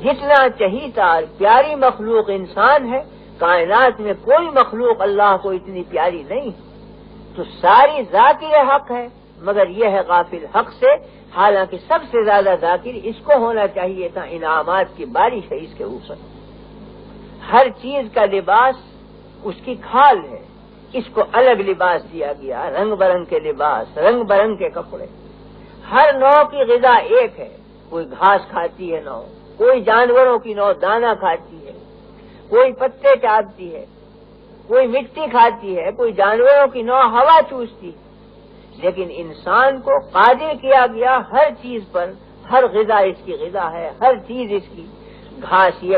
جتنا چہیتا اور پیاری مخلوق انسان ہے، کائنات میں کوئی مخلوق اللہ کو اتنی پیاری نہیں، تو ساری ذاکر حق ہے، مگر یہ ہے غافل حق سے، حالانکہ سب سے زیادہ ذاکر اس کو ہونا چاہیے تھا، انعامات کی بارش ہے اس کے اوپر، ہر چیز کا لباس اس کی کھال ہے، اس کو الگ لباس دیا گیا، رنگ برنگ کے لباس، رنگ برنگ کے کپڑے، ہر نوع کی غذا ایک ہے، کوئی گھاس کھاتی ہے نوع، کوئی جانوروں کی نوع دانہ کھاتی ہے، کوئی پتے چاٹتی ہے، کوئی مٹی کھاتی ہے، کوئی جانوروں کی نوع ہوا چوستی ہے، لیکن انسان کو قادر کیا گیا ہر چیز پر، ہر غذا اس کی غذا ہے، ہر چیز اس کی، گھاس یہ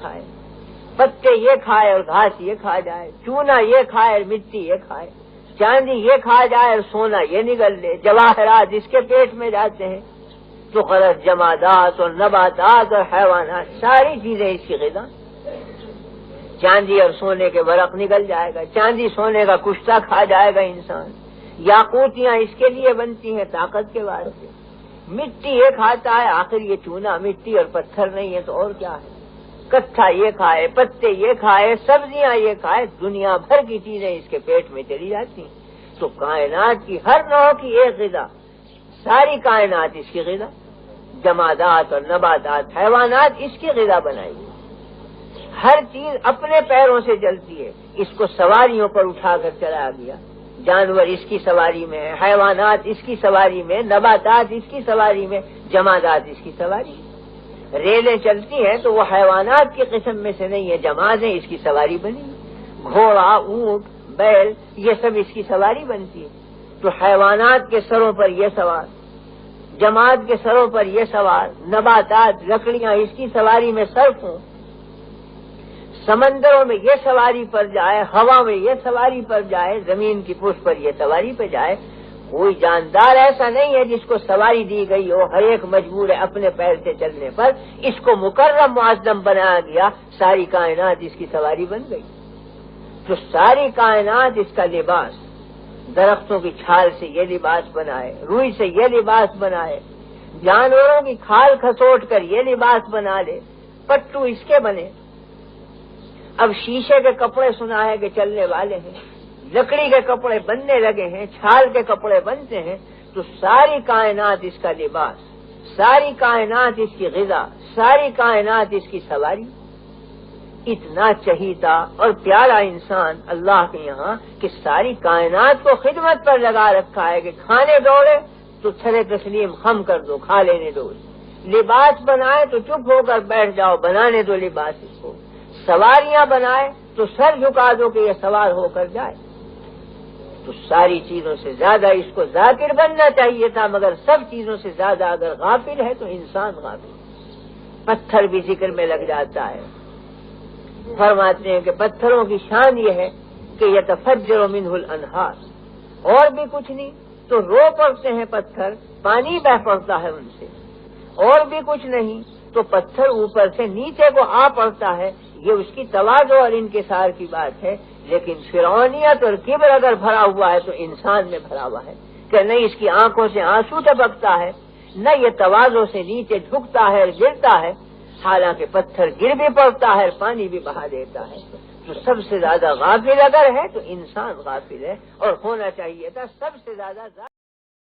کھائے، پتے یہ کھائے اور گھاس یہ کھا جائے، چونا یہ کھائے اور مٹی یہ کھائے، چاندی یہ کھا جائے اور سونا یہ نگل لے، جواہرات اس کے پیٹ میں جاتے ہیں، تو غلط جمادات اور نباتات اور حیوانات ساری چیزیں اس کی غذا، چاندی اور سونے کے ورق نگل جائے گا، چاندی سونے کا کشتہ کھا جائے گا انسان، یاقوتیاں اس کے لیے بنتی ہیں طاقت کے واسطے، مٹی یہ کھاتا ہے، آخر یہ چونا مٹی اور پتھر نہیں ہے تو اور کیا ہے، کٹھا یہ کھائے، پتے یہ کھائے، سبزیاں یہ کھائے، دنیا بھر کی چیزیں اس کے پیٹ میں چلی جاتی ہیں، تو کائنات کی ہر نوع کی ایک غذا، ساری کائنات اس کی غذا، جمادات اور نباتات حیوانات اس کی غذا بنائی، ہر چیز اپنے پیروں سے چلتی ہے، اس کو سواریوں پر اٹھا کر چلایا گیا، جانور اس کی سواری میں ہے، حیوانات اس کی سواری میں، نباتات اس کی سواری میں، جمادات اس کی سواری میں، ریلیں چلتی ہیں تو وہ حیوانات کی قسم میں سے نہیں ہے، جمادیں اس کی سواری بنی، گھوڑا، اونٹ، بیل یہ سب اس کی سواری بنتی ہے، تو حیوانات کے سروں پر یہ سوار، جماد کے سروں پر یہ سوار، نباتات لکڑیاں اس کی سواری میں صرف ہوں، سمندروں میں یہ سواری پر جائے، ہوا میں یہ سواری پر جائے، زمین کی پشت پر یہ سواری پہ جائے، کوئی جاندار ایسا نہیں ہے جس کو سواری دی گئی ہو، ہر ایک مجبور ہے اپنے پیر سے چلنے پر، اس کو مکرم معظم بنایا گیا، ساری کائنات اس کی سواری بن گئی، تو ساری کائنات اس کا لباس، درختوں کی چھال سے یہ لباس بنائے، روئی سے یہ لباس بنائے، جانوروں کی کھال کھسوٹ کر یہ لباس بنا لے، پٹو اس کے بنے، اب شیشے کے کپڑے سنا ہے کہ چلنے والے ہیں، لکڑی کے کپڑے بننے لگے ہیں، چھال کے کپڑے بنتے ہیں، تو ساری کائنات اس کا لباس، ساری کائنات اس کی غذا، ساری کائنات اس کی سواری، اتنا چہیتا اور پیارا انسان اللہ کے یہاں کہ ساری کائنات کو خدمت پر لگا رکھا ہے کہ کھانے دوڑے تو چھلے تسلیم خم کر دو، کھا لینے دو، لباس بنائے تو چپ ہو کر بیٹھ جاؤ، بنانے دو لباس اس کو، سواریاں بنائے تو سر جھکا دو کہ یہ سوار ہو کر جائے، تو ساری چیزوں سے زیادہ اس کو ذاکر بننا چاہیے تھا، مگر سب چیزوں سے زیادہ اگر غافل ہے تو انسان غافل، پتھر بھی ذکر میں لگ جاتا ہے، فرماتے ہیں کہ پتھروں کی شان یہ ہے کہ یتفجر منہ الانہار، اور بھی کچھ نہیں تو رو پڑتے ہیں پتھر، پانی بہ پڑتا ہے ان سے، اور بھی کچھ نہیں تو پتھر اوپر سے نیچے کو آ پڑتا ہے، یہ اس کی تواضع اور انکسار کی بات ہے، لیکن فرعونیت اور کبر اگر بھرا ہوا ہے تو انسان میں بھرا ہوا ہے، کہ نہیں اس کی آنکھوں سے آنسو ٹپکتا ہے، نہ یہ تواضع سے نیچے جھکتا ہے اور گرتا ہے، حالانکہ پتھر گر بھی پڑتا ہے پانی بھی بہا دیتا ہے، تو سب سے زیادہ غافل اگر ہے تو انسان غافل ہے، اور ہونا چاہیے تھا سب سے زیادہ